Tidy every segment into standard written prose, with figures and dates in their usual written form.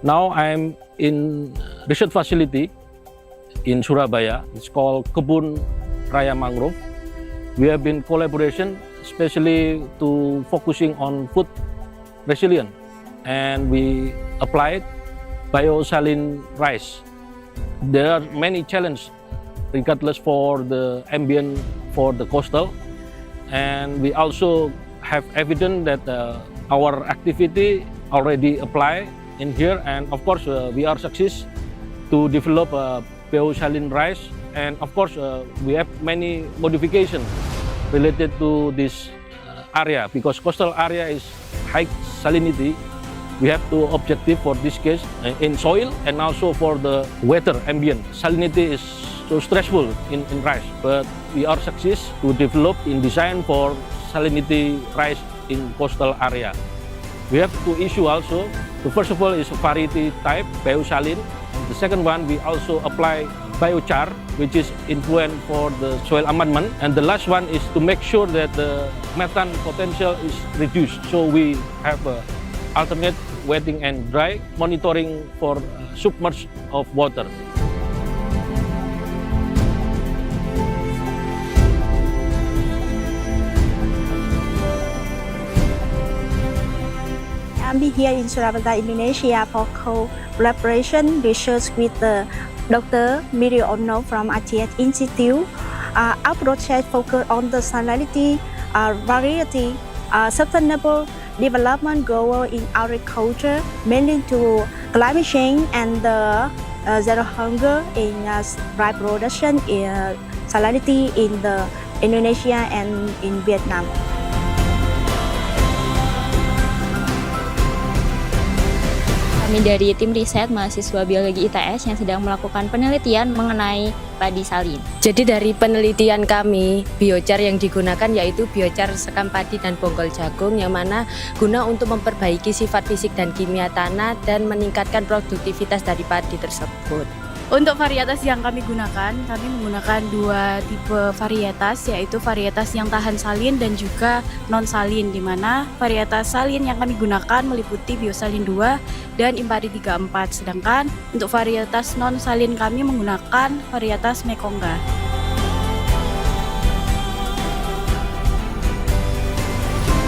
Now I'm in research facility in Surabaya. It's called Kebun Raya Mangrove. We have been collaboration, especially to focusing on food resilience, and we applied biosaline rice. There are many challenges, regardless for the ambient, for the coastal, and we also have evidence that our activity already apply in here, and of course we are success to develop biosaline rice, and of course we have many modifications related to this area, because coastal area is high salinity. We have two objectives for this case in soil and also for the weather ambient. Salinity is so stressful in rice, but we are success to develop in design for salinity rice in coastal area. We have two issues also. The first of all is variety type, biosaline. The second one, we also apply biochar, which is influent for the soil amendment. And the last one is to make sure that the methane potential is reduced. So we have alternate wetting and dry monitoring for submerged of water. I'm here in Surabaya, Indonesia for collaboration research with Dr. Miri Ono from ATS Institute. Our project focus on the salinity, variety, sustainable development goal in agriculture, mainly to climate change and the zero hunger in rice production, salinity in the Indonesia and in Vietnam. Kami dari tim riset mahasiswa biologi ITS yang sedang melakukan penelitian mengenai padi salin. Jadi dari penelitian kami, biochar yang digunakan yaitu biochar sekam padi dan bonggol jagung, yang mana guna untuk memperbaiki sifat fisik dan kimia tanah dan meningkatkan produktivitas dari padi tersebut. Untuk varietas yang kami gunakan, kami menggunakan dua tipe varietas, yaitu varietas yang tahan salin dan juga non-salin, di mana varietas salin yang kami gunakan meliputi biosalin 2 dan impari 34, sedangkan untuk varietas non-salin kami menggunakan varietas Mekongga.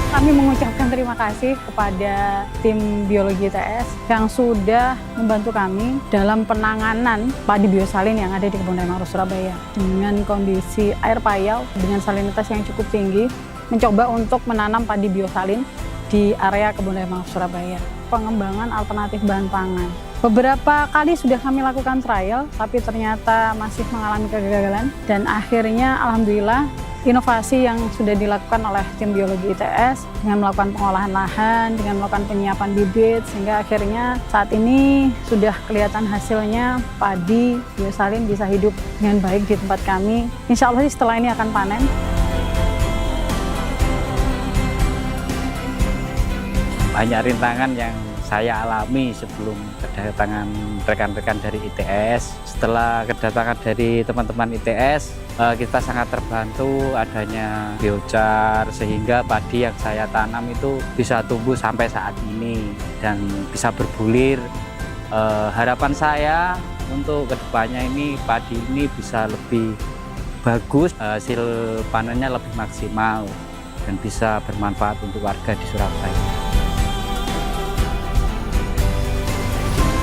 Kami mengucapkan terima kasih kepada tim biologi ITS yang sudah membantu kami dalam penanganan padi biosalin yang ada di Kebun Raya Mangrove Surabaya. Dengan kondisi air payau dengan salinitas yang cukup tinggi, mencoba untuk menanam padi biosalin di area Kebun Raya Mangrove Surabaya. Pengembangan alternatif bahan pangan. Beberapa kali sudah kami lakukan trial, tapi ternyata masih mengalami kegagalan, dan akhirnya alhamdulillah inovasi yang sudah dilakukan oleh tim biologi ITS dengan melakukan pengolahan lahan, dengan melakukan penyiapan bibit, sehingga akhirnya saat ini sudah kelihatan hasilnya padi biosalin bisa hidup dengan baik di tempat kami. Insya Allah setelah ini akan panen. Banyak rintangan yang saya alami sebelum kedatangan rekan-rekan dari ITS. Setelah kedatangan dari teman-teman ITS, kita sangat terbantu adanya biochar, sehingga padi yang saya tanam itu bisa tumbuh sampai saat ini dan bisa berbulir. Harapan saya untuk kedepannya ini padi ini bisa lebih bagus, hasil panennya lebih maksimal dan bisa bermanfaat untuk warga di Surabaya.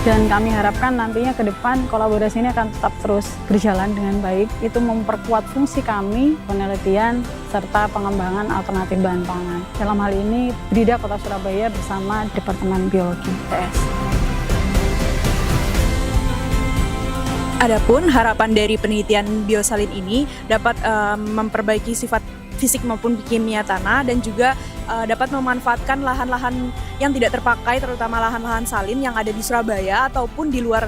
Dan kami harapkan nantinya ke depan kolaborasi ini akan tetap terus berjalan dengan baik. Itu memperkuat fungsi kami, penelitian, serta pengembangan alternatif bahan pangan. Dalam hal ini, BRIDA Kota Surabaya bersama Departemen Biologi ITS. Adapun harapan dari penelitian biosalin ini dapat memperbaiki sifat fisik maupun kimia tanah, dan juga dapat memanfaatkan lahan-lahan yang tidak terpakai, terutama lahan-lahan salin yang ada di Surabaya ataupun di luar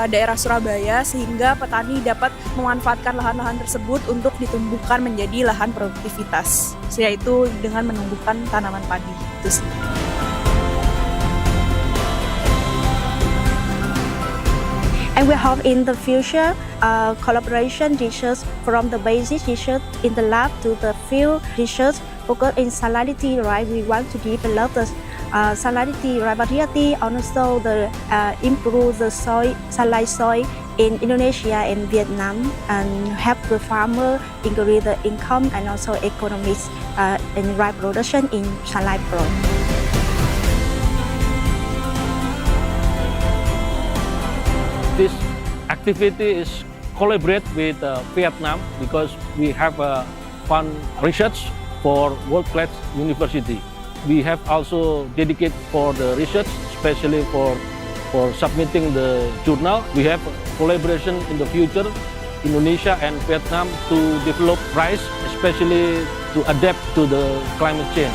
daerah Surabaya, sehingga petani dapat memanfaatkan lahan-lahan tersebut untuk ditumbuhkan menjadi lahan produktivitas, yaitu dengan menumbuhkan tanaman padi itu sendiri. And we hope in the future, collaboration research from the basic research in the lab to the field research focus in salinity, right? We want to develop the salinity variety, also the improve the sunlight soil in Indonesia and Vietnam, and help the farmer increase the income and also economics in rice production in sunlight pro. This activity is collaborate with Vietnam because we have fund research for world-class university. We have also dedicated for the research, especially for submitting the journal. We have collaboration in the future, Indonesia and Vietnam, to develop rice, especially to adapt to the climate change.